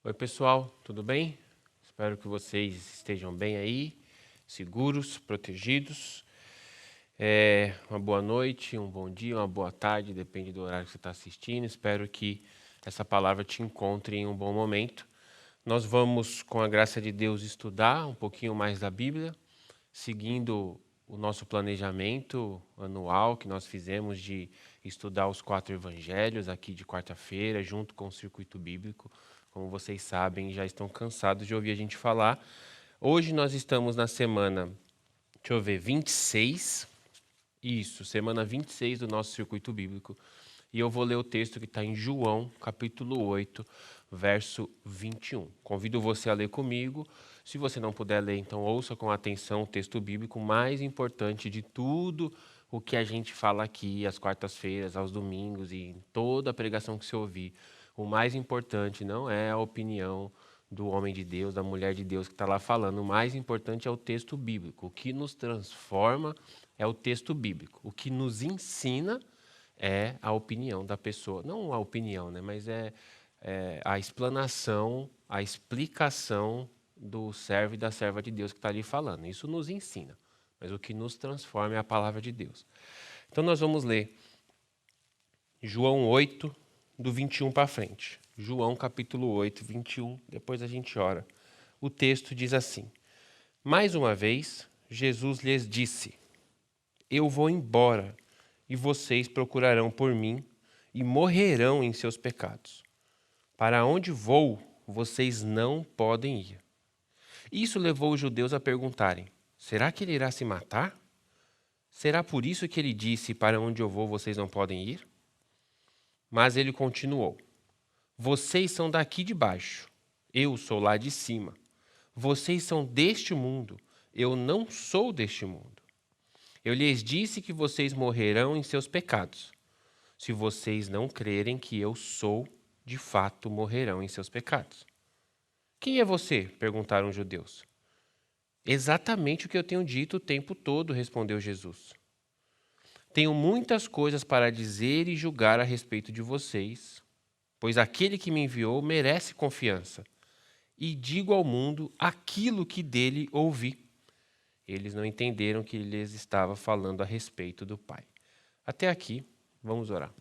Oi, pessoal, tudo bem? Espero que vocês estejam bem aí, seguros, protegidos. Uma boa noite, um bom dia, uma boa tarde, depende do horário que você está assistindo. Espero que essa palavra te encontre em um bom momento. Nós vamos, com a graça de Deus, estudar um pouquinho mais da Bíblia, seguindo o nosso planejamento anual que nós fizemos de estudar os 4 evangelhos aqui de quarta-feira, junto com o Circuito Bíblico. Como vocês sabem, já estão cansados de ouvir a gente falar. Hoje nós estamos na semana, 26. Isso, semana 26 do nosso Circuito Bíblico. E eu vou ler o texto que está em João, capítulo 8, verso 21. Convido você a ler comigo. Se você não puder ler, então ouça com atenção o texto bíblico mais importante de tudo o que a gente fala aqui às quartas-feiras, aos domingos e em toda a pregação que você ouvir. O mais importante não é a opinião do homem de Deus, da mulher de Deus que está lá falando. O mais importante é o texto bíblico. O que nos transforma é o texto bíblico. O que nos ensina é a opinião da pessoa. Não a opinião, né? Mas é a explanação, a explicação do servo e da serva de Deus que está ali falando. Isso nos ensina. Mas o que nos transforma é a palavra de Deus. Então nós vamos ler João 8, do 21 para frente. João capítulo 8, 21. Depois a gente ora. O texto diz assim: Mais uma vez, Jesus lhes disse: Eu vou embora, e vocês procurarão por mim, e morrerão em seus pecados. Para onde vou, vocês não podem ir. Isso levou os judeus a perguntarem: Será que ele irá se matar? Será por isso que ele disse: Para onde eu vou, vocês não podem ir? Mas ele continuou: Vocês são daqui de baixo, eu sou lá de cima. Vocês são deste mundo, eu não sou deste mundo. Eu lhes disse que vocês morrerão em seus pecados. Se vocês não crerem que eu sou, de fato morrerão em seus pecados. Quem é você? Perguntaram os judeus. Exatamente o que eu tenho dito o tempo todo, respondeu Jesus. Tenho muitas coisas para dizer e julgar a respeito de vocês, pois aquele que me enviou merece confiança. E digo ao mundo aquilo que dele ouvi. Eles não entenderam que ele lhes estava falando a respeito do Pai. Até aqui, vamos orar.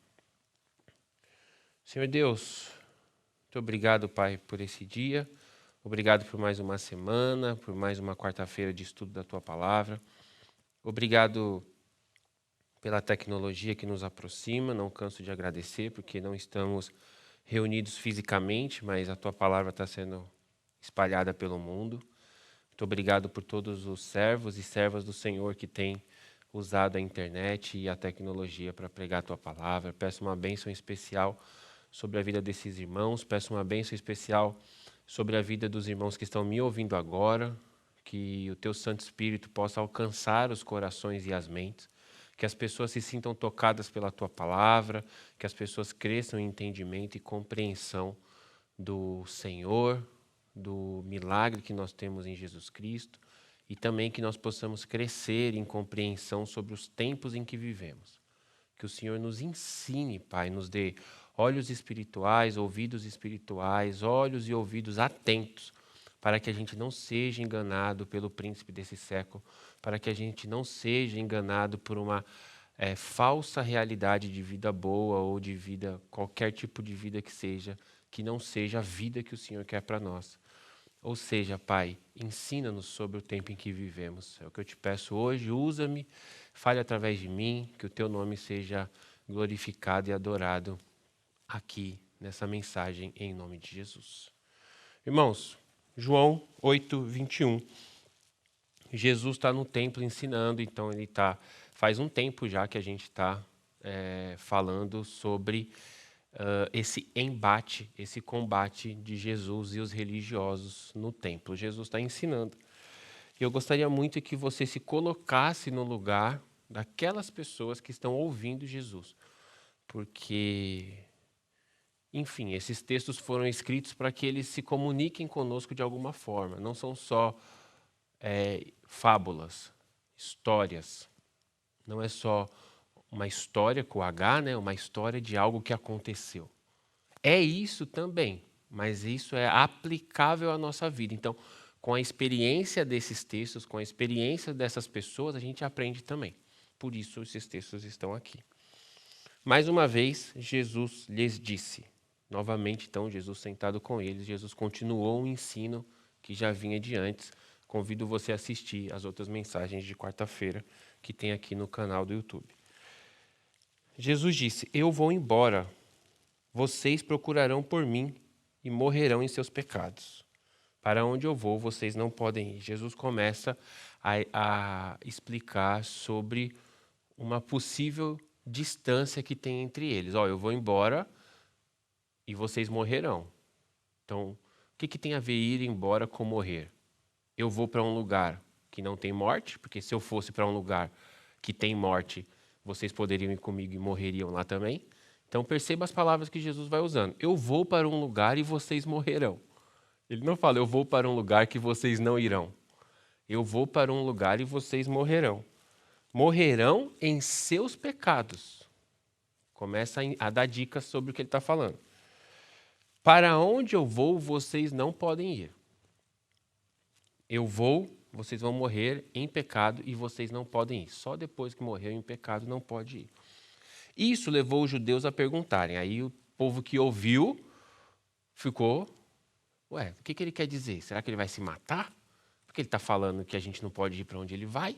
Senhor Deus, muito obrigado, Pai, por esse dia. Obrigado por mais uma semana, por mais uma quarta-feira de estudo da Tua Palavra. Obrigado pela tecnologia que nos aproxima. Não canso de agradecer, porque não estamos reunidos fisicamente, mas a Tua Palavra está sendo espalhada pelo mundo. Muito obrigado por todos os servos e servas do Senhor que têm usado a internet e a tecnologia para pregar a Tua Palavra. Peço uma bênção especial sobre a vida desses irmãos. Peço uma bênção especial sobre a vida dos irmãos que estão me ouvindo agora. Que o Teu Santo Espírito possa alcançar os corações e as mentes. Que as pessoas se sintam tocadas pela Tua Palavra. Que as pessoas cresçam em entendimento e compreensão do Senhor, do milagre que nós temos em Jesus Cristo e também que nós possamos crescer em compreensão sobre os tempos em que vivemos. Que o Senhor nos ensine, Pai, nos dê olhos espirituais, ouvidos espirituais, olhos e ouvidos atentos, para que a gente não seja enganado pelo príncipe desse século, para que a gente não seja enganado por uma falsa realidade de vida boa ou de vida, qualquer tipo de vida que não seja a vida que o Senhor quer para nós. Ou seja, Pai, ensina-nos sobre o tempo em que vivemos. É o que eu te peço hoje, usa-me, fale através de mim, que o teu nome seja glorificado e adorado aqui nessa mensagem, em nome de Jesus. Irmãos, João 8, 21. Jesus está no templo ensinando, então faz um tempo já que a gente está falando sobre esse embate, esse combate de Jesus e os religiosos no templo. Jesus está ensinando. E eu gostaria muito que você se colocasse no lugar daquelas pessoas que estão ouvindo Jesus. Porque, enfim, esses textos foram escritos para que eles se comuniquem conosco de alguma forma. Não são só fábulas, histórias. Não é só uma história com H, né? Uma história de algo que aconteceu. É isso também, mas isso é aplicável à nossa vida. Então, com a experiência desses textos, com a experiência dessas pessoas, a gente aprende também. Por isso, esses textos estão aqui. Mais uma vez, Jesus lhes disse. Novamente, então, Jesus sentado com eles, Jesus continuou o ensino que já vinha de antes. Convido você a assistir as outras mensagens de quarta-feira que tem aqui no canal do YouTube. Jesus disse: eu vou embora, vocês procurarão por mim e morrerão em seus pecados. Para onde eu vou, vocês não podem ir. Jesus começa a explicar sobre uma possível distância que tem entre eles. Eu vou embora e vocês morrerão. Então, o que tem a ver ir embora com morrer? Eu vou para um lugar que não tem morte, porque se eu fosse para um lugar que tem morte, vocês poderiam ir comigo e morreriam lá também. Então, perceba as palavras que Jesus vai usando. Eu vou para um lugar e vocês morrerão. Ele não fala, eu vou para um lugar que vocês não irão. Eu vou para um lugar e vocês morrerão. Morrerão em seus pecados. Começa a dar dicas sobre o que ele está falando. Para onde eu vou, vocês não podem ir. Eu vou, vocês vão morrer em pecado e vocês não podem ir. Só depois que morreu em pecado não pode ir. Isso levou os judeus a perguntarem. Aí o povo que ouviu ficou, o que ele quer dizer? Será que ele vai se matar? Porque ele está falando que a gente não pode ir para onde ele vai?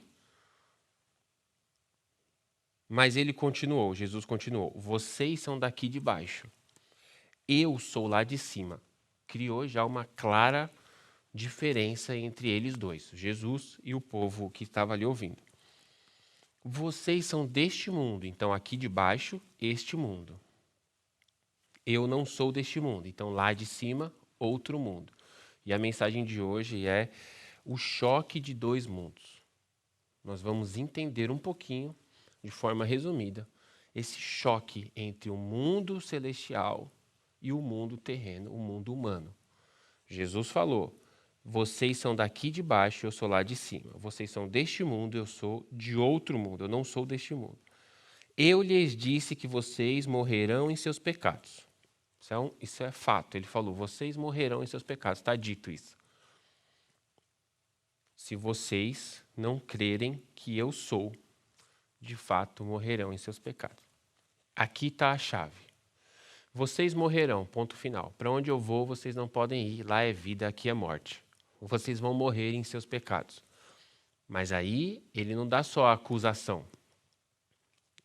Mas ele continuou, Jesus continuou. Vocês são daqui de baixo. Eu sou lá de cima. Criou já uma clara diferença entre eles dois, Jesus e o povo que estava ali ouvindo. Vocês são deste mundo, então aqui de baixo, este mundo. Eu não sou deste mundo, então lá de cima, outro mundo. E a mensagem de hoje é o choque de dois mundos. Nós vamos entender um pouquinho, de forma resumida, esse choque entre o mundo celestial e o mundo terreno, o mundo humano. Jesus falou: vocês são daqui de baixo, eu sou lá de cima. Vocês são deste mundo, eu sou de outro mundo, eu não sou deste mundo. Eu lhes disse que vocês morrerão em seus pecados. Isso é fato. Ele falou, vocês morrerão em seus pecados. Está dito isso. Se vocês não crerem que eu sou, de fato morrerão em seus pecados. Aqui está a chave. Vocês morrerão, ponto final. Para onde eu vou, vocês não podem ir. Lá é vida, aqui é morte. Vocês vão morrer em seus pecados. Mas aí ele não dá só a acusação.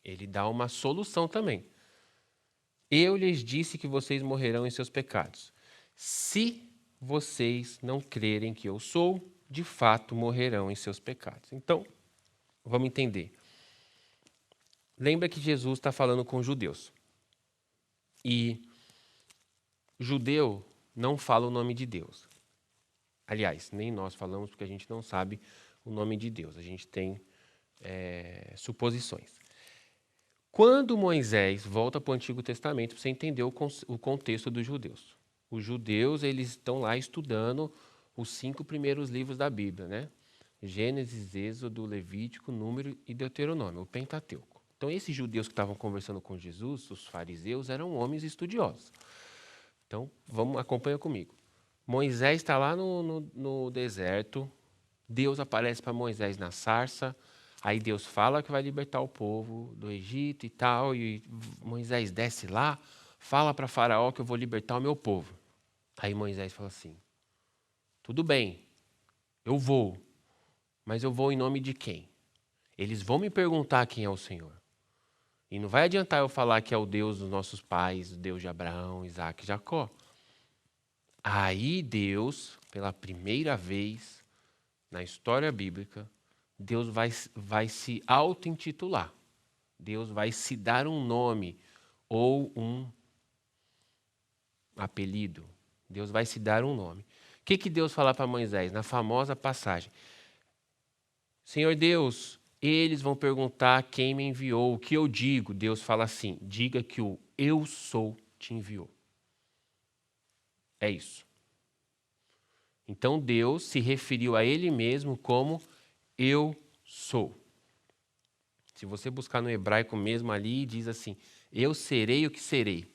Ele dá uma solução também. Eu lhes disse que vocês morrerão em seus pecados. Se vocês não crerem que eu sou, de fato morrerão em seus pecados. Então, vamos entender. Lembra que Jesus está falando com judeus. E judeu não fala o nome de Deus. Aliás, nem nós falamos porque a gente não sabe o nome de Deus. A gente tem suposições. Quando Moisés volta para o Antigo Testamento, você entendeu o contexto dos judeus. Os judeus, eles estão lá estudando os 5 primeiros livros da Bíblia, né? Gênesis, Êxodo, Levítico, Número e Deuteronômio, o Pentateuco. Então, esses judeus que estavam conversando com Jesus, os fariseus, eram homens estudiosos. Então, acompanha comigo. Moisés está lá no deserto, Deus aparece para Moisés na sarça, aí Deus fala que vai libertar o povo do Egito e tal, e Moisés desce lá, fala para Faraó que eu vou libertar o meu povo. Aí Moisés fala assim, tudo bem, eu vou, mas eu vou em nome de quem? Eles vão me perguntar quem é o Senhor. E não vai adiantar eu falar que é o Deus dos nossos pais, o Deus de Abraão, Isaac e Jacó. Aí Deus, pela primeira vez na história bíblica, Deus vai se auto-intitular. Deus vai se dar um nome ou um apelido. Deus vai se dar um nome. O que Deus fala para Moisés na famosa passagem? Senhor Deus, eles vão perguntar quem me enviou. O que eu digo? Deus fala assim, diga que o eu sou te enviou. É isso. Então Deus se referiu a ele mesmo como eu sou. Se você buscar no hebraico mesmo ali, diz assim, eu serei o que serei.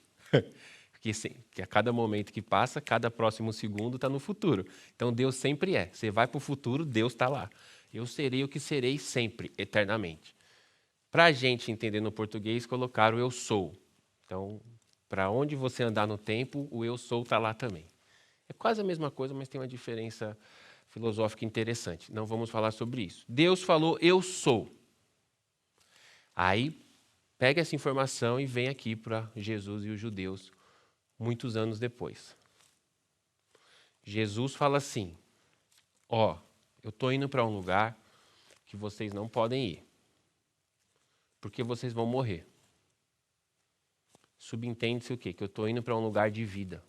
que a cada momento que passa, cada próximo segundo está no futuro. Então Deus sempre é. Você vai para o futuro, Deus está lá. Eu serei o que serei sempre, eternamente. Para a gente entender no português, colocar o eu sou. Então, para onde você andar no tempo, o eu sou está lá também. É quase a mesma coisa, mas tem uma diferença filosófica interessante. Não vamos falar sobre isso. Deus falou, eu sou. Aí, pega essa informação e vem aqui para Jesus e os judeus, muitos anos depois. Jesus fala assim, ó, eu estou indo para um lugar que vocês não podem ir, porque vocês vão morrer. Subentende-se o quê? Que eu estou indo para um lugar de vida.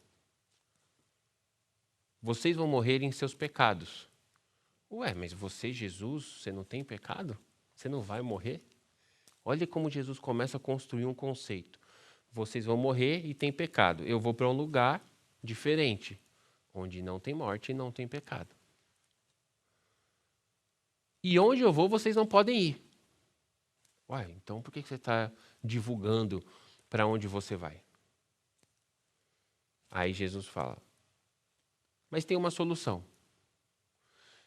Vocês vão morrer em seus pecados. Ué, mas você, Jesus, você não tem pecado? Você não vai morrer? Olha como Jesus começa a construir um conceito. Vocês vão morrer e tem pecado. Eu vou para um lugar diferente, onde não tem morte e não tem pecado. E onde eu vou, vocês não podem ir. Ué, então por que você está divulgando para onde você vai? Aí Jesus fala, mas tem uma solução.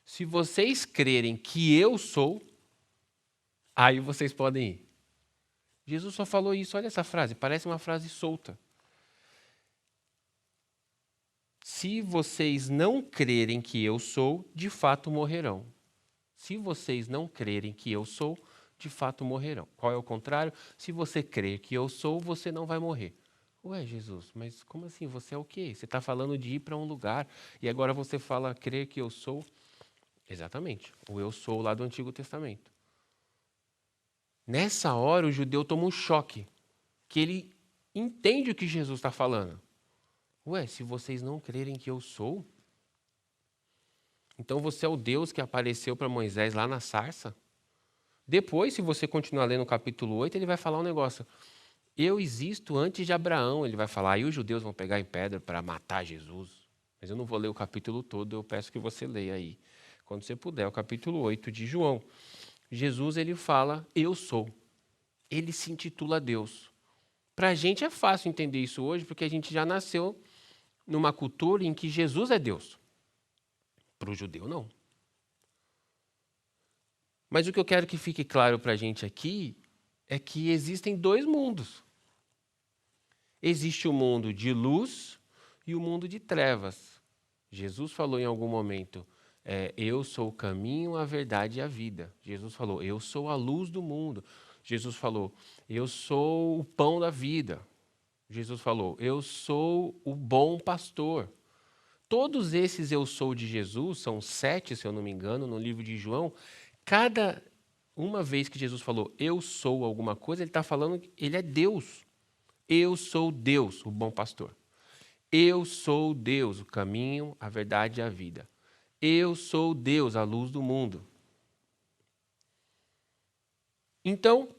Se vocês crerem que eu sou, aí vocês podem ir. Jesus só falou isso, olha essa frase, parece uma frase solta. Se vocês não crerem que eu sou, de fato morrerão. Se vocês não crerem que eu sou, de fato morrerão. Qual é o contrário? Se você crer que eu sou, você não vai morrer. Ué, Jesus, mas como assim? Você é o quê? Você está falando de ir para um lugar e agora você fala crer que eu sou? Exatamente, o eu sou lá do Antigo Testamento. Nessa hora o judeu toma um choque, que ele entende o que Jesus está falando. Ué, se vocês não crerem que eu sou, então você é o Deus que apareceu para Moisés lá na sarça? Depois, se você continuar lendo o capítulo 8, ele vai falar um negócio. Eu existo antes de Abraão, ele vai falar. Aí os judeus vão pegar em pedra para matar Jesus. Mas eu não vou ler o capítulo todo, eu peço que você leia aí, quando você puder, o capítulo 8 de João. Jesus, ele fala, eu sou. Ele se intitula Deus. Para a gente é fácil entender isso hoje, porque a gente já nasceu numa cultura em que Jesus é Deus. Para o judeu, não. Mas o que eu quero que fique claro para a gente aqui é que existem dois mundos. Existe o mundo de luz e o mundo de trevas. Jesus falou em algum momento, eu sou o caminho, a verdade e a vida. Jesus falou, eu sou a luz do mundo. Jesus falou, eu sou o pão da vida. Jesus falou, eu sou o bom pastor. Todos esses eu sou de Jesus, são 7, se eu não me engano, no livro de João. Cada uma vez que Jesus falou, eu sou alguma coisa, ele está falando que ele é Deus. Eu sou Deus, o bom pastor. Eu sou Deus, o caminho, a verdade e a vida. Eu sou Deus, a luz do mundo. Então,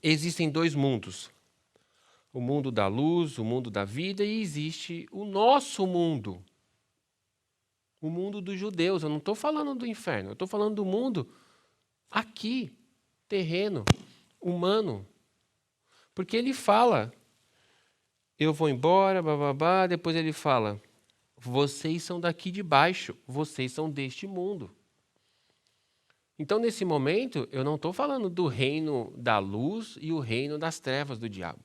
existem dois mundos. O mundo da luz, o mundo da vida, e existe o nosso mundo. O mundo dos judeus. Eu não estou falando do inferno, eu estou falando do mundo aqui, terreno, humano. Porque ele fala, eu vou embora, bababá, depois ele fala, vocês são daqui de baixo, vocês são deste mundo. Então, nesse momento, eu não estou falando do reino da luz e o reino das trevas do diabo.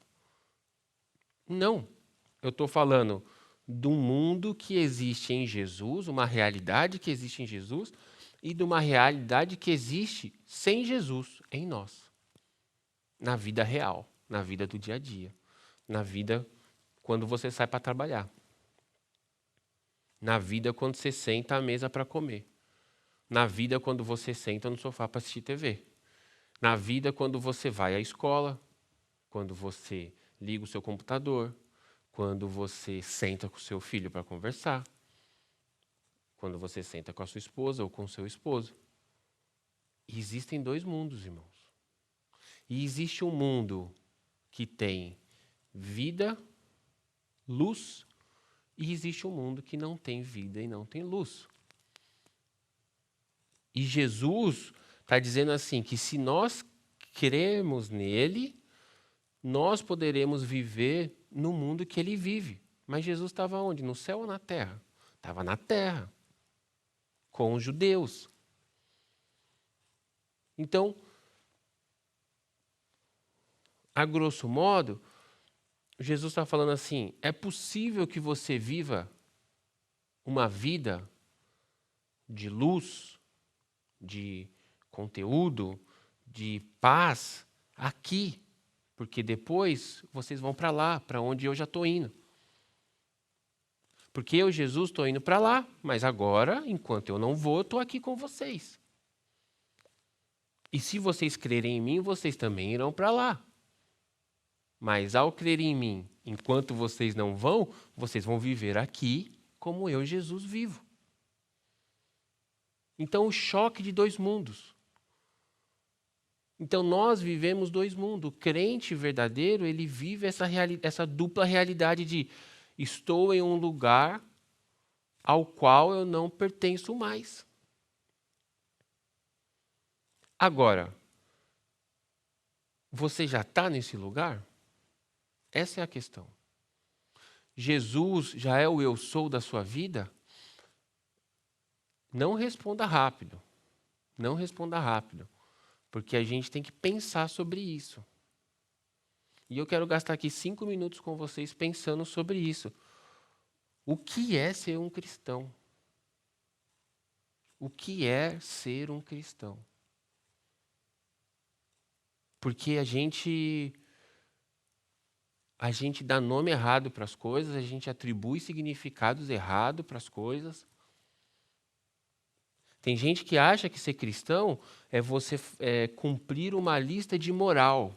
Não, eu estou falando do mundo que existe em Jesus, uma realidade que existe em Jesus, e de uma realidade que existe sem Jesus em nós. Na vida real, na vida do dia a dia, na vida quando você sai para trabalhar, na vida quando você senta à mesa para comer, na vida quando você senta no sofá para assistir TV, na vida quando você vai à escola, quando você liga o seu computador, quando você senta com o seu filho para conversar, quando você senta com a sua esposa ou com o seu esposo. E existem dois mundos, irmãos. E existe um mundo que tem vida, luz, e existe um mundo que não tem vida e não tem luz. E Jesus está dizendo assim, que se nós crermos nele, nós poderemos viver no mundo que ele vive. Mas Jesus estava onde? No céu ou na terra? Estava na terra, com os judeus. Então, a grosso modo, Jesus está falando assim, é possível que você viva uma vida de luz, de conteúdo, de paz aqui, porque depois vocês vão para lá, para onde eu já estou indo. Porque eu, Jesus, estou indo para lá, mas agora, enquanto eu não vou, eu estou aqui com vocês. E se vocês crerem em mim, vocês também irão para lá. Mas ao crerem em mim, enquanto vocês não vão, vocês vão viver aqui como eu, Jesus, vivo. Então, o choque de dois mundos. Então, nós vivemos dois mundos. O crente verdadeiro, ele vive essa dupla realidade de estou em um lugar ao qual eu não pertenço mais. Agora, você já está nesse lugar? Essa é a questão. Jesus já é o eu sou da sua vida? Não responda rápido. Não responda rápido. Porque a gente tem que pensar sobre isso. E eu quero gastar aqui 5 minutos com vocês pensando sobre isso. O que é ser um cristão? O que é ser um cristão? Porque a gente dá nome errado para as coisas, a gente atribui significados errados para as coisas. Tem gente que acha que ser cristão é você cumprir uma lista de moral.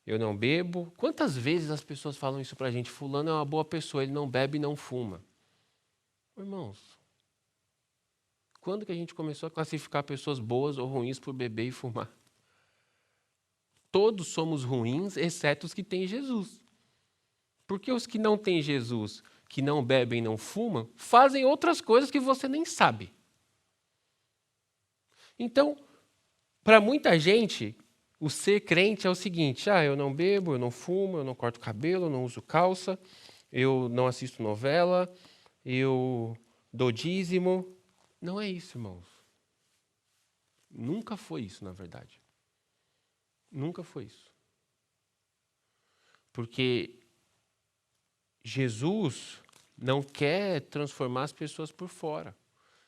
Eu não bebo. Quantas vezes as pessoas falam isso para a gente? Fulano é uma boa pessoa, ele não bebe e não fuma. Irmãos, quando que a gente começou a classificar pessoas boas ou ruins por beber e fumar? Todos somos ruins, exceto os que têm Jesus. Porque os que não têm Jesus, que não bebem e não fumam, fazem outras coisas que você nem sabe. Então, para muita gente, o ser crente é o seguinte: eu não bebo, eu não fumo, eu não corto cabelo, eu não uso calça, eu não assisto novela, eu dou dízimo. Não é isso, irmãos. Nunca foi isso, na verdade. Nunca foi isso. Porque Jesus não quer transformar as pessoas por fora.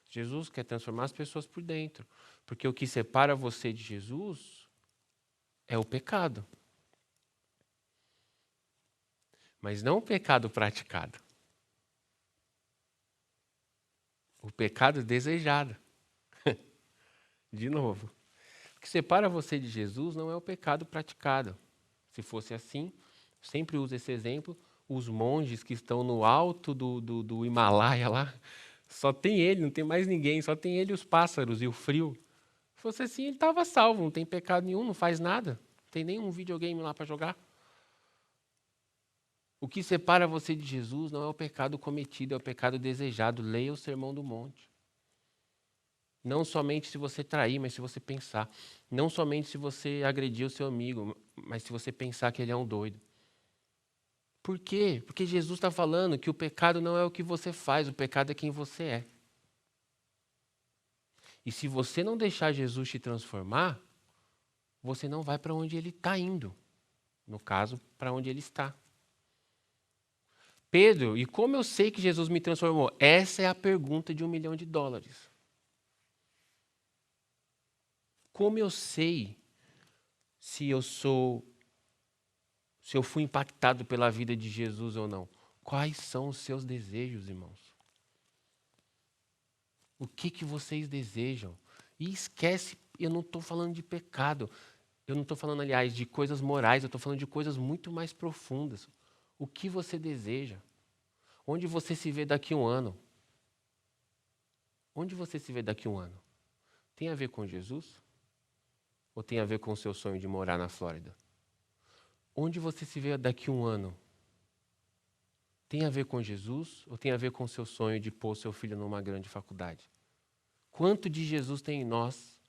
Jesus quer transformar as pessoas por dentro. Porque o que separa você de Jesus é o pecado. Mas não o pecado praticado. O pecado desejado. De novo. O que separa você de Jesus não é o pecado praticado. Se fosse assim, sempre uso esse exemplo, os monges que estão no alto do Himalaia lá, só tem ele, não tem mais ninguém, só tem ele, os pássaros e o frio. Se fosse assim, ele estava salvo, não tem pecado nenhum, não faz nada, não tem nenhum videogame lá para jogar. O que separa você de Jesus não é o pecado cometido, é o pecado desejado. Leia o Sermão do Monte. Não somente se você trair, mas se você pensar. Não somente se você agredir o seu amigo, mas se você pensar que ele é um doido. Por quê? Porque Jesus está falando que o pecado não é o que você faz, o pecado é quem você é. E se você não deixar Jesus te transformar, você não vai para onde ele está indo. No caso, para onde ele está. Pedro, e como eu sei que Jesus me transformou? Essa é a pergunta de $1 milhão. Como eu sei se eu fui impactado pela vida de Jesus ou não? Quais são os seus desejos, irmãos? O que vocês desejam? E esquece, eu não estou falando de pecado. Eu não estou falando, aliás, de coisas morais. Eu estou falando de coisas muito mais profundas. O que você deseja? Onde você se vê daqui a 1 ano? Onde você se vê daqui a 1 ano? Tem a ver com Jesus? Ou tem a ver com o seu sonho de morar na Flórida? Onde você se vê daqui a 1 ano? Tem a ver com Jesus ou tem a ver com o seu sonho de pôr seu filho numa grande faculdade? Quanto de Jesus tem em nós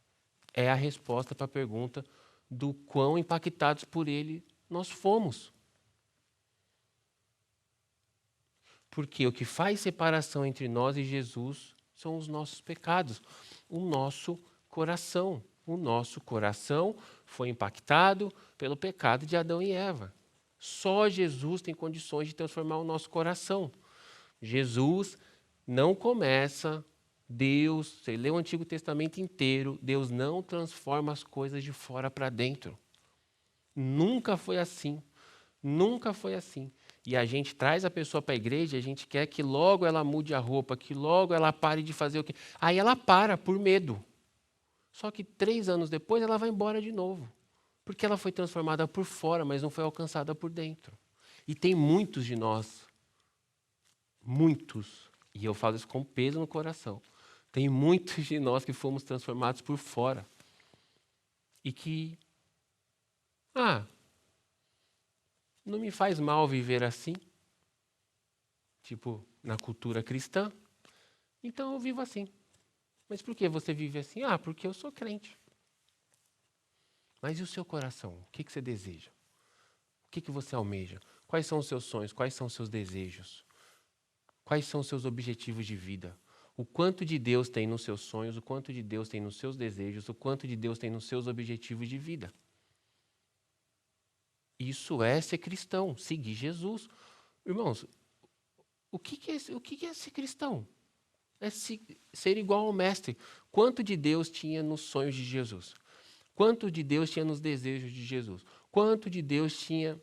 é a resposta para a pergunta do quão impactados por ele nós fomos. Porque o que faz separação entre nós e Jesus são os nossos pecados, o nosso coração. O nosso coração foi impactado pelo pecado de Adão e Eva. Só Jesus tem condições de transformar o nosso coração. Jesus não começa, Deus, você lê o Antigo Testamento inteiro, Deus não transforma as coisas de fora para dentro. Nunca foi assim. Nunca foi assim. E a gente traz a pessoa para a igreja, a gente quer que logo ela mude a roupa, que logo ela pare de fazer o que. Aí ela para por medo. Só que 3 anos depois ela vai embora de novo. Porque ela foi transformada por fora, mas não foi alcançada por dentro. E tem muitos de nós, muitos, e eu falo isso com peso no coração, tem muitos de nós que fomos transformados por fora. E que, não me faz mal viver assim, tipo, na cultura cristã, então eu vivo assim. Mas por que você vive assim? Porque eu sou crente. Mas e o seu coração? O que você deseja? O que você almeja? Quais são os seus sonhos? Quais são os seus desejos? Quais são os seus objetivos de vida? O quanto de Deus tem nos seus sonhos? O quanto de Deus tem nos seus desejos? O quanto de Deus tem nos seus objetivos de vida? Isso é ser cristão, seguir Jesus. Irmãos, o que é ser cristão? É ser igual ao mestre. Quanto de Deus tinha nos sonhos de Jesus? Quanto de Deus tinha nos desejos de Jesus? Quanto de Deus tinha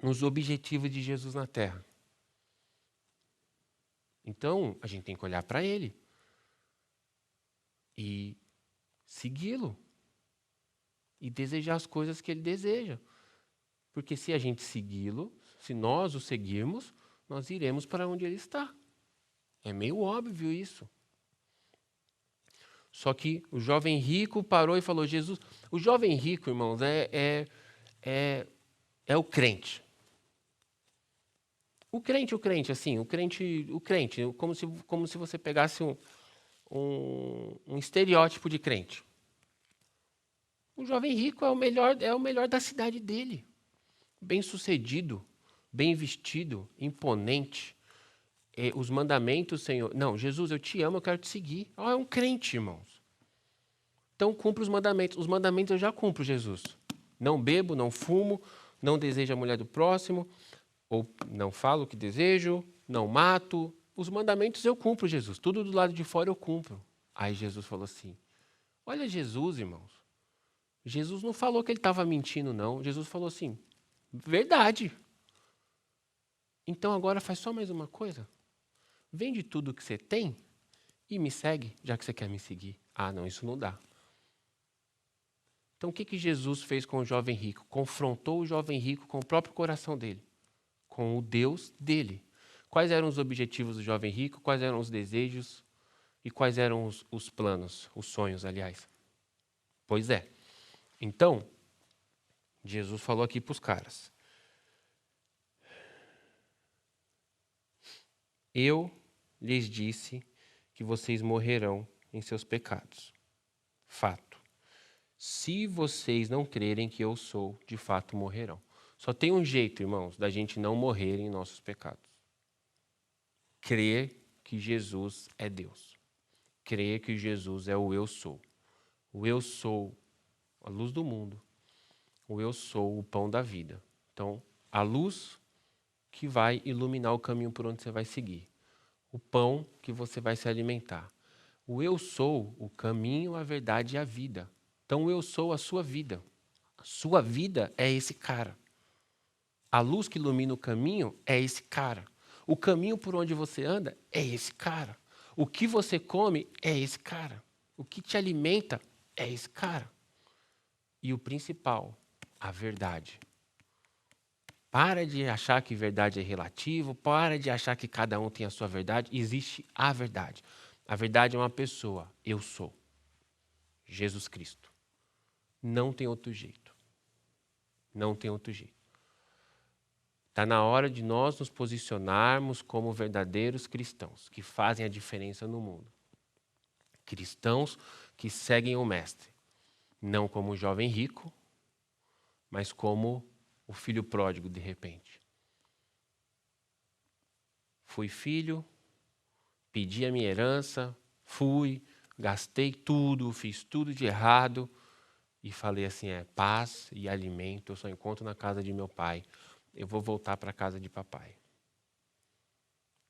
nos objetivos de Jesus na terra? Então, a gente tem que olhar para ele e segui-lo e desejar as coisas que ele deseja. Porque se a gente segui-lo, se nós o seguirmos, nós iremos para onde ele está. É meio óbvio isso. Só que o jovem rico parou e falou, Jesus... O jovem rico, irmãos, é o crente. O crente, assim, o crente, como se você pegasse um estereótipo de crente. O jovem rico é o melhor da cidade dele. Bem-sucedido, bem vestido, imponente. Os mandamentos, Senhor... Não, Jesus, eu te amo, eu quero te seguir. É um crente, irmãos. Então, cumpre os mandamentos. Os mandamentos eu já cumpro, Jesus. Não bebo, não fumo, não desejo a mulher do próximo, ou não falo o que desejo, não mato. Os mandamentos eu cumpro, Jesus. Tudo do lado de fora eu cumpro. Aí Jesus falou assim, olha Jesus, irmãos. Jesus não falou que ele estava mentindo, não. Jesus falou assim, verdade. Então agora faz só mais uma coisa. Vende tudo o que você tem e me segue, já que você quer me seguir. Não, isso não dá. Então o que Jesus fez com o jovem rico? Confrontou o jovem rico com o próprio coração dele, com o Deus dele. Quais eram os objetivos do jovem rico? Quais eram os desejos? E quais eram os planos, os sonhos, aliás? Pois é. Então, Jesus falou aqui para os caras. Eu lhes disse que vocês morrerão em seus pecados. Fato. Se vocês não crerem que eu sou, de fato morrerão. Só tem um jeito, irmãos, da gente não morrer em nossos pecados. Crer que Jesus é Deus. Crer que Jesus é o eu sou. O eu sou a luz do mundo. O eu sou o pão da vida. Então, a luz que vai iluminar o caminho por onde você vai seguir. O pão que você vai se alimentar. O eu sou o caminho, a verdade e a vida. Então, eu sou a sua vida. A sua vida é esse cara. A luz que ilumina o caminho é esse cara. O caminho por onde você anda é esse cara. O que você come é esse cara. O que te alimenta é esse cara. E o principal, a verdade. Para de achar que verdade é relativo, para de achar que cada um tem a sua verdade. Existe a verdade. A verdade é uma pessoa, eu sou. Jesus Cristo. Não tem outro jeito. Não tem outro jeito. Está na hora de nós nos posicionarmos como verdadeiros cristãos, que fazem a diferença no mundo. Cristãos que seguem o Mestre. Não como o jovem rico, mas como o filho pródigo, de repente. Fui filho, pedi a minha herança, fui, gastei tudo, fiz tudo de errado e falei assim, paz e alimento eu só encontro na casa de meu pai. Eu vou voltar para a casa de papai.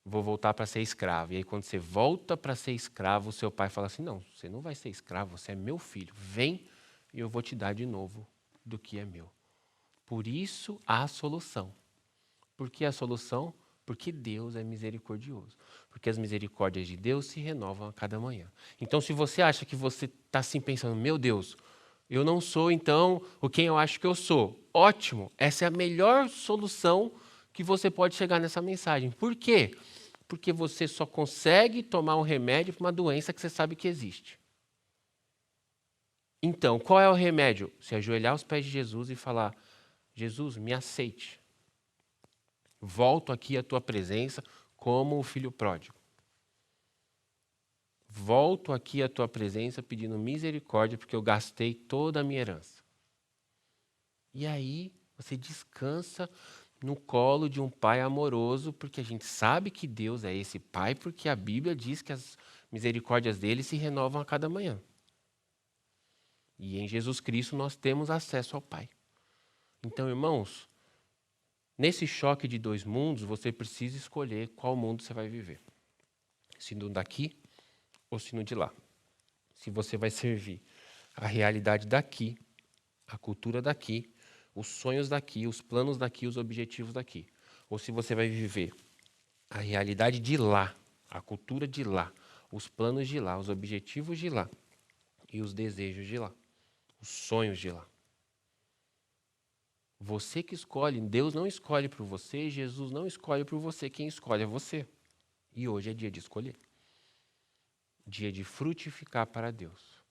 Vou voltar para ser escravo. E aí quando você volta para ser escravo, seu pai fala assim, não, você não vai ser escravo, você é meu filho. Vem e eu vou te dar de novo do que é meu. Por isso há solução. Por que a solução? Porque Deus é misericordioso. Porque as misericórdias de Deus se renovam a cada manhã. Então, se você acha que você está assim pensando, meu Deus, eu não sou então o quem eu acho que eu sou. Ótimo, essa é a melhor solução que você pode chegar nessa mensagem. Por quê? Porque você só consegue tomar um remédio para uma doença que você sabe que existe. Então, qual é o remédio? Se ajoelhar aos pés de Jesus e falar, Jesus, me aceite. Volto aqui à tua presença como o filho pródigo. Volto aqui à tua presença pedindo misericórdia porque eu gastei toda a minha herança. E aí você descansa no colo de um pai amoroso, porque a gente sabe que Deus é esse pai, porque a Bíblia diz que as misericórdias dele se renovam a cada manhã. E em Jesus Cristo nós temos acesso ao Pai. Então, irmãos, nesse choque de dois mundos, você precisa escolher qual mundo você vai viver. Se no daqui ou se no de lá. Se você vai servir a realidade daqui, a cultura daqui, os sonhos daqui, os planos daqui, os objetivos daqui. Ou se você vai viver a realidade de lá, a cultura de lá, os planos de lá, os objetivos de lá e os desejos de lá, os sonhos de lá. Você que escolhe, Deus não escolhe por você, Jesus não escolhe por você, quem escolhe é você. E hoje é dia de escolher. Dia de frutificar para Deus.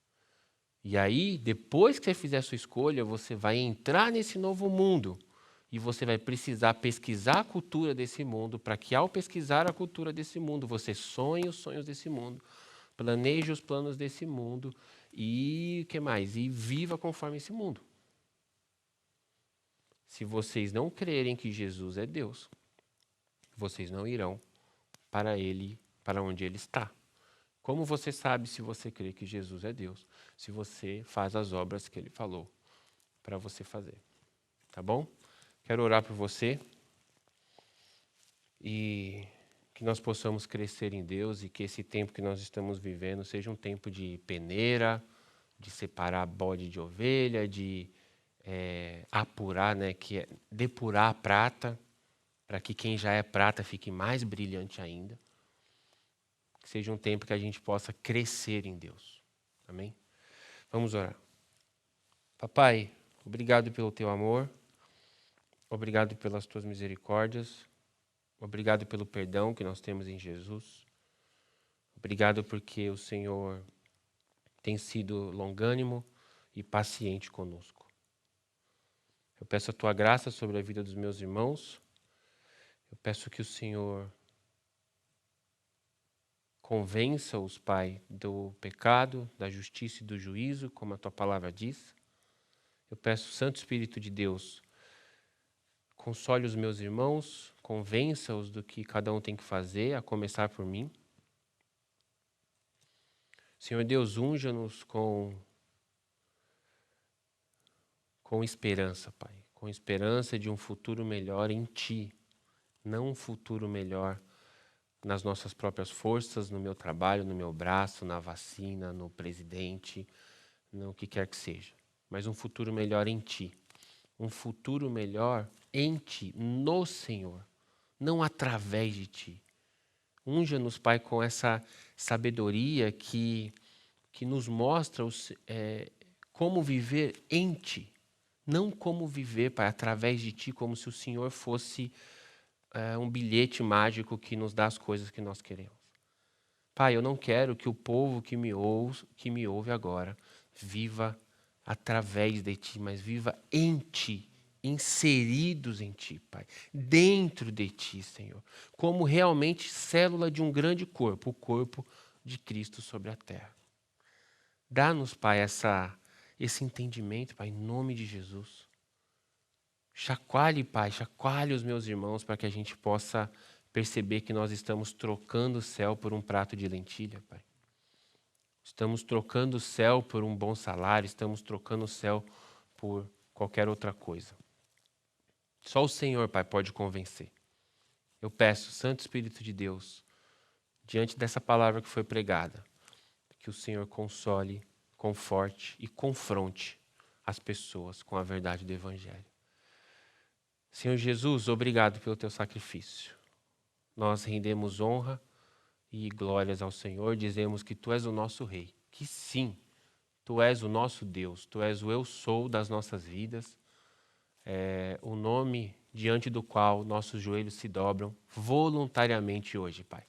E aí, depois que você fizer a sua escolha, você vai entrar nesse novo mundo. E você vai precisar pesquisar a cultura desse mundo, para que ao pesquisar a cultura desse mundo, você sonhe os sonhos desse mundo, planeje os planos desse mundo e o que mais? E viva conforme esse mundo. Se vocês não crerem que Jesus é Deus, vocês não irão para ele, para onde ele está. Como você sabe se você crê que Jesus é Deus? Se você faz as obras que ele falou para você fazer. Tá bom? Quero orar por você e que nós possamos crescer em Deus e que esse tempo que nós estamos vivendo seja um tempo de peneira, de separar bode de ovelha, de apurar, né, que é depurar a prata, para que quem já é prata fique mais brilhante ainda. Que seja um tempo que a gente possa crescer em Deus. Amém? Vamos orar. Papai, obrigado pelo teu amor, obrigado pelas tuas misericórdias, obrigado pelo perdão que nós temos em Jesus. Obrigado porque o Senhor tem sido longânimo e paciente conosco. Eu peço a tua graça sobre a vida dos meus irmãos. Eu peço que o Senhor convença-os, Pai, do pecado, da justiça e do juízo, como a tua palavra diz. Eu peço, Santo Espírito de Deus, console os meus irmãos, convença-os do que cada um tem que fazer, a começar por mim. Senhor Deus, unja-nos com esperança, Pai, com esperança de um futuro melhor em Ti, não um futuro melhor nas nossas próprias forças, no meu trabalho, no meu braço, na vacina, no presidente, no que quer que seja, mas um futuro melhor em Ti, um futuro melhor em Ti, no Senhor, não através de Ti. Unja-nos, Pai, com essa sabedoria que nos mostra como viver em Ti. Não como viver, Pai, através de Ti, como se o Senhor fosse um bilhete mágico que nos dá as coisas que nós queremos. Pai, eu não quero que o povo que me ouve agora viva através de Ti, mas viva em Ti, inseridos em Ti, Pai, dentro de Ti, Senhor, como realmente célula de um grande corpo, o corpo de Cristo sobre a terra. Dá-nos, Pai, esse entendimento, Pai, em nome de Jesus. Chacoalhe, Pai, chacoalhe os meus irmãos para que a gente possa perceber que nós estamos trocando o céu por um prato de lentilha, Pai. Estamos trocando o céu por um bom salário, estamos trocando o céu por qualquer outra coisa. Só o Senhor, Pai, pode convencer. Eu peço, Santo Espírito de Deus, diante dessa palavra que foi pregada, que o Senhor console, conforte e confronte as pessoas com a verdade do Evangelho. Senhor Jesus, obrigado pelo teu sacrifício. Nós rendemos honra e glórias ao Senhor, dizemos que tu és o nosso Rei, que sim, tu és o nosso Deus, tu és o eu sou das nossas vidas, o nome diante do qual nossos joelhos se dobram voluntariamente hoje, Pai.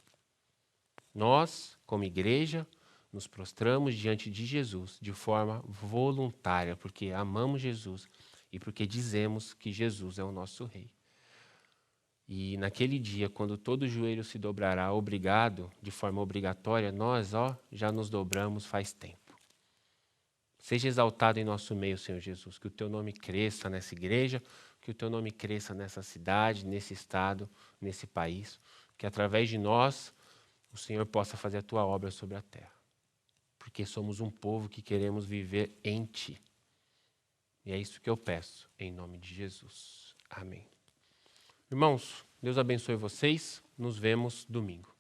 Nós, como igreja, nos prostramos diante de Jesus de forma voluntária, porque amamos Jesus e porque dizemos que Jesus é o nosso Rei. E naquele dia, quando todo joelho se dobrará obrigado, de forma obrigatória, nós, já nos dobramos faz tempo. Seja exaltado em nosso meio, Senhor Jesus, que o teu nome cresça nessa igreja, que o teu nome cresça nessa cidade, nesse estado, nesse país, que através de nós o Senhor possa fazer a tua obra sobre a terra. Porque somos um povo que queremos viver em ti. E é isso que eu peço, em nome de Jesus. Amém. Irmãos, Deus abençoe vocês. Nos vemos domingo.